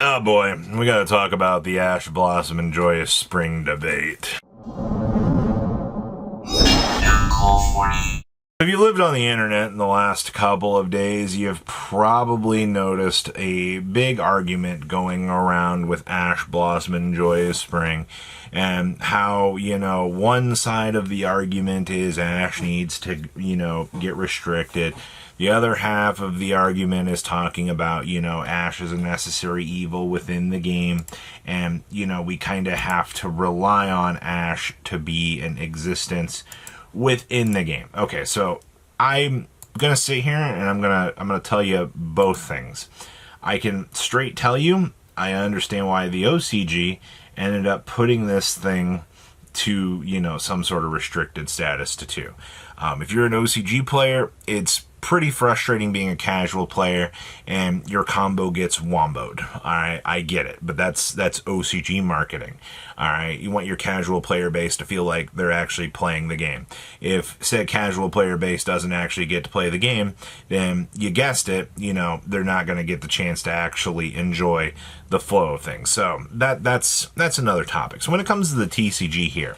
Oh boy, we gotta talk about the Ash Blossom and Joyous Spring debate. If you lived on the internet in the last couple of days, you've probably noticed a big argument going around with Ash Blossom and Joyous Spring, and how, one side of the argument is Ash needs to, get restricted. The other half of the argument is talking about, Ash is a necessary evil within the game, and, we kind of have to rely on Ash to be in existence within the game. Okay, so I'm gonna sit here and I'm gonna tell you both things. I can straight tell you I understand why the OCG ended up putting this thing to, some sort of restricted status to 2. If you're an OCG player, it's pretty frustrating being a casual player and your combo gets womboed. Alright, I get it, but that's OCG marketing. Alright, you want your casual player base to feel like they're actually playing the game. If said casual player base doesn't actually get to play the game, then you guessed it, they're not going to get the chance to actually enjoy the flow of things. So that's another topic. So when it comes to the TCG here,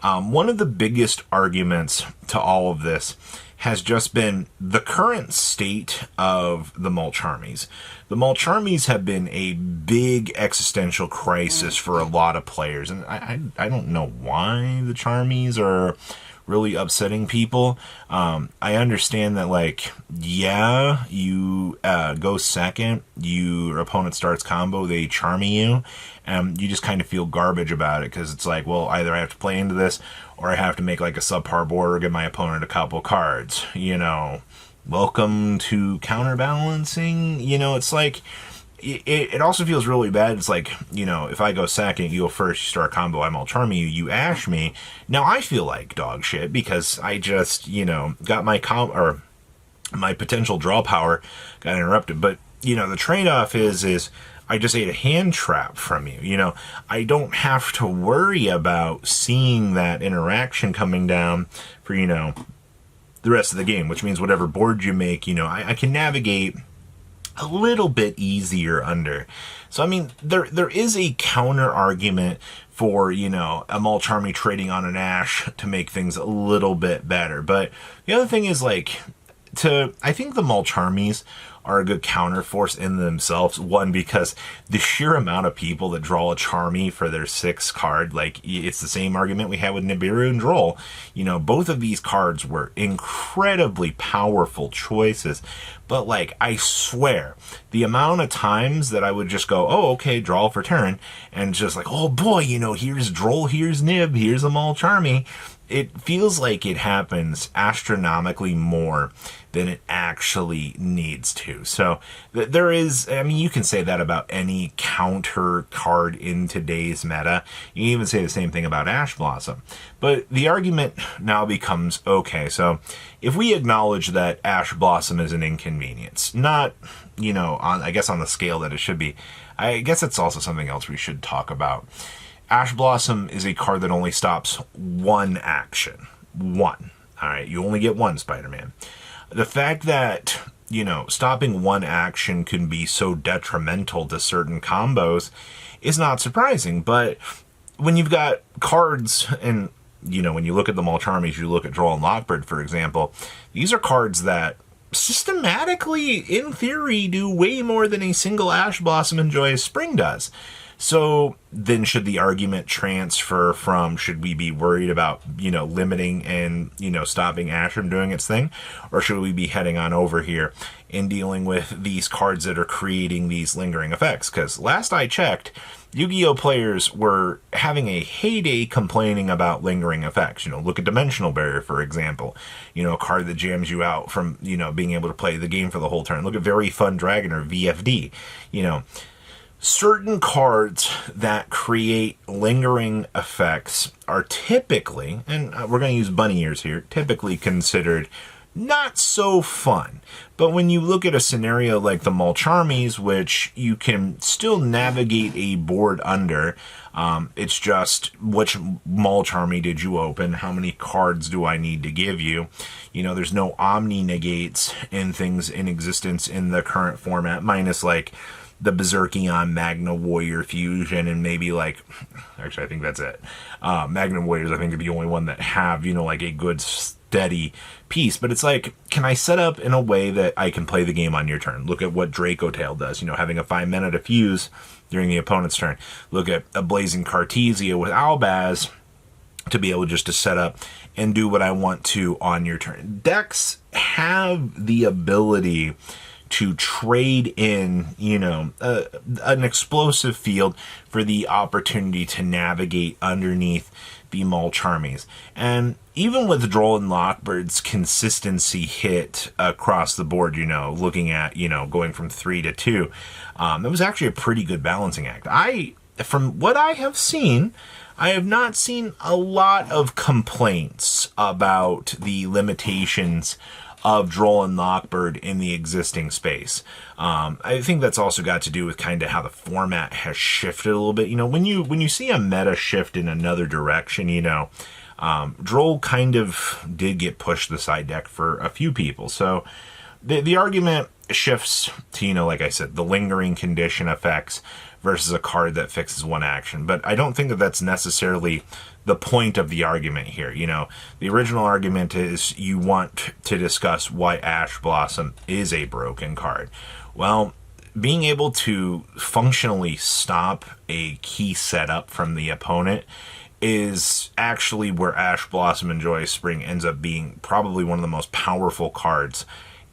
one of the biggest arguments to all of this has just been the current state of the Mulcharmies. The Mulcharmies have been a big existential crisis for a lot of players, and I don't know why the Charmies are really upsetting people. I understand that, you go second, your opponent starts combo, they Charmy you, and you just kind of feel garbage about it, because it's like, well, either I have to play into this, or I have to make a subpar board or give my opponent a couple cards. Welcome to counterbalancing. It's like, it also feels really bad. It's like, if I go second, you go first, you start a combo, I'm Mulcharmy you, you Ash me. Now I feel like dog shit because I just, got my potential draw power got interrupted. But, the trade-off is I just ate a hand trap from you. I don't have to worry about seeing that interaction coming down for, the rest of the game, which means whatever board you make, I can navigate a little bit easier under. So, I mean, there is a counter argument for, a Mulcharmy trading on an Ash to make things a little bit better. But the other thing is, I think the Mulcharmies are a good counter force in themselves. One, because the sheer amount of people that draw a Charmy for their 6th card, it's the same argument we had with Nibiru and Droll. Both of these cards were incredibly powerful choices. But, I swear, the amount of times that I would just go, oh, okay, draw for turn, and just oh boy, here's Droll, here's Nib, here's a Mulcharmy. It feels like it happens astronomically more than it actually needs to. So there is, you can say that about any counter card in today's meta. You can even say the same thing about Ash Blossom. But the argument now becomes, okay, so if we acknowledge that Ash Blossom is an inconvenience, not, on the scale that it should be, I guess it's also something else we should talk about. Ash Blossom is a card that only stops one action. One. Alright, you only get one Spider-Man. The fact that, stopping one action can be so detrimental to certain combos is not surprising, but when you've got cards, and, when you look at the Mulcharmies, you look at Droll and Lockbird, for example, these are cards that systematically, in theory, do way more than a single Ash Blossom and Joyous Spring does. So then should the argument transfer from, should we be worried about, limiting and, stopping Ash from doing its thing? Or should we be heading on over here and dealing with these cards that are creating these lingering effects? Because last I checked, Yu-Gi-Oh! Players were having a heyday complaining about lingering effects. Look at Dimensional Barrier, for example. A card that jams you out from, being able to play the game for the whole turn. Look at Very Fun Dragon, or VFD. Certain cards that create lingering effects are typically, and we're going to use bunny ears here, typically considered not so fun. But when you look at a scenario like the Mulcharmies, which you can still navigate a board under, it's just which Mulcharmy did you open, how many cards do I need to give you. There's no omni negates and things in existence in the current format, minus the Berserkion Magna Warrior fusion, and maybe like, actually I think that's it. Magna Warriors I think are the only one that have, like a good steady piece. But it's like, can I set up in a way that I can play the game on your turn? Look at what Draco Tail does, having a 5-mana diffuse during the opponent's turn. Look at a Blazing Cartesia with Albaz to be able just to set up and do what I want to on your turn. Decks have the ability to trade in, an explosive field for the opportunity to navigate underneath the Mulcharmies. And even with Droll and Lockbird's consistency hit across the board, looking at, going from 3 to 2, that was actually a pretty good balancing act. From what I have seen, I have not seen a lot of complaints about the limitations of Droll and Lockbird in the existing space. I think that's also got to do with kind of how the format has shifted a little bit. When you see a meta shift in another direction, Droll kind of did get pushed to the side deck for a few people. So the argument shifts to, like I said, the lingering condition effects versus a card that fixes one action. But I don't think that that's necessarily the point of the argument here. The original argument is you want to discuss why Ash Blossom is a broken card. Well, being able to functionally stop a key setup from the opponent is actually where Ash Blossom and Joyous Spring ends up being probably one of the most powerful cards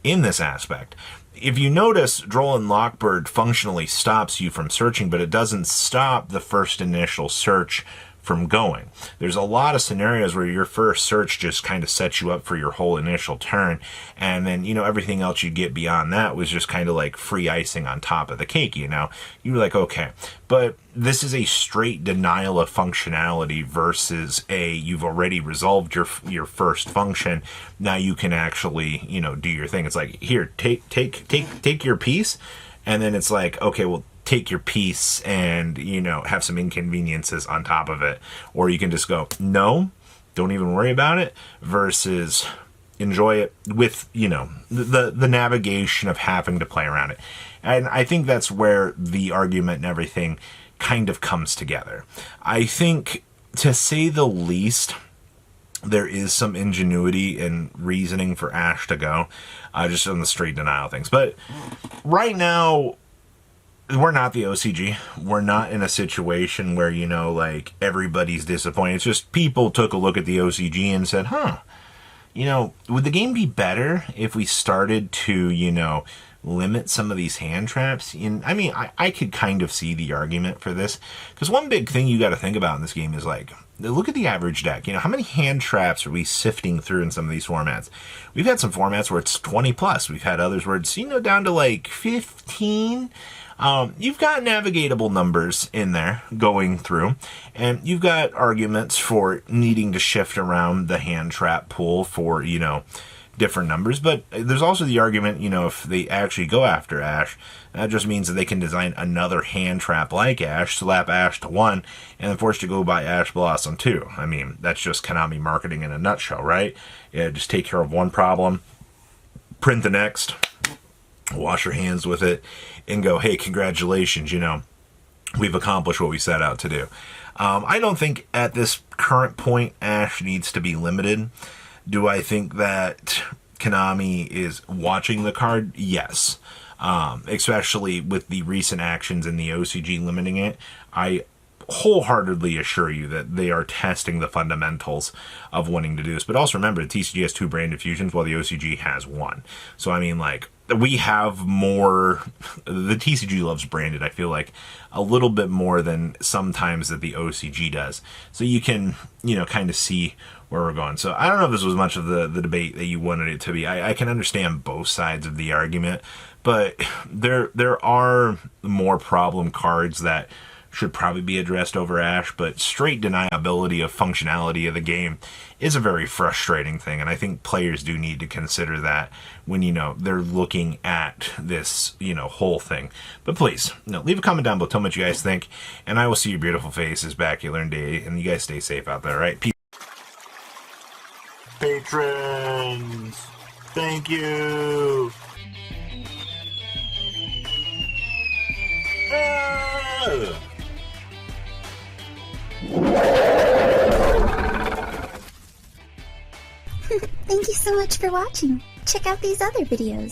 in this aspect. If you notice, Droll and Lockbird functionally stops you from searching, but it doesn't stop the first initial search from going. There's a lot of scenarios where your first search just kind of sets you up for your whole initial turn, and then everything else you get beyond that was just kind of like free icing on top of the cake. You're like, okay, but this is a straight denial of functionality versus you've already resolved your first function. Now you can actually do your thing. It's like, here, take your piece, and then it's like, okay, well, take your piece and, have some inconveniences on top of it. Or you can just go, no, don't even worry about it, versus enjoy it with, the navigation of having to play around it. And I think that's where the argument and everything kind of comes together. I think, to say the least, there is some ingenuity and reasoning for Ash to go, just on the straight denial things. But right now, we're not the OCG. We're not in a situation where, like, everybody's disappointed. It's just people took a look at the OCG and said, would the game be better if we started to, limit some of these hand traps? I could kind of see the argument for this. Because one big thing you got to think about in this game is, like, look at the average deck. How many hand traps are we sifting through in some of these formats? We've had some formats where it's 20 plus. We've had others where it's, down to like 15. You've got navigatable numbers in there going through, and you've got arguments for needing to shift around the hand trap pool for, different numbers. But there's also the argument, if they actually go after Ash, that just means that they can design another hand trap like Ash, slap Ash to 1, and then force you to go buy Ash Blossom 2. That's just Konami marketing in a nutshell, right? Yeah, just take care of one problem, print the next, wash your hands with it, and go, hey, congratulations, we've accomplished what we set out to do. I don't think at this current point Ash needs to be limited. Do I think that Konami is watching the card? Yes. Especially with the recent actions in the OCG limiting it. I wholeheartedly assure you that they are testing the fundamentals of wanting to do this. But also remember, the TCG has 2 branded fusions while the OCG has 1. So, we have more. The TCG loves branded, I feel like, a little bit more than sometimes that the OCG does. So you can, kind of see where we're going. So I don't know if this was much of the debate that you wanted it to be. I can understand both sides of the argument, but there are more problem cards that should probably be addressed over Ash, but straight deniability of functionality of the game is a very frustrating thing, and I think players do need to consider that when, they're looking at this, whole thing. But please, leave a comment down below, tell me what you guys think, and I will see your beautiful faces back. You learn day, and you guys stay safe out there, right? Peace. Patrons, thank you. Thank you so much for watching. Check out these other videos.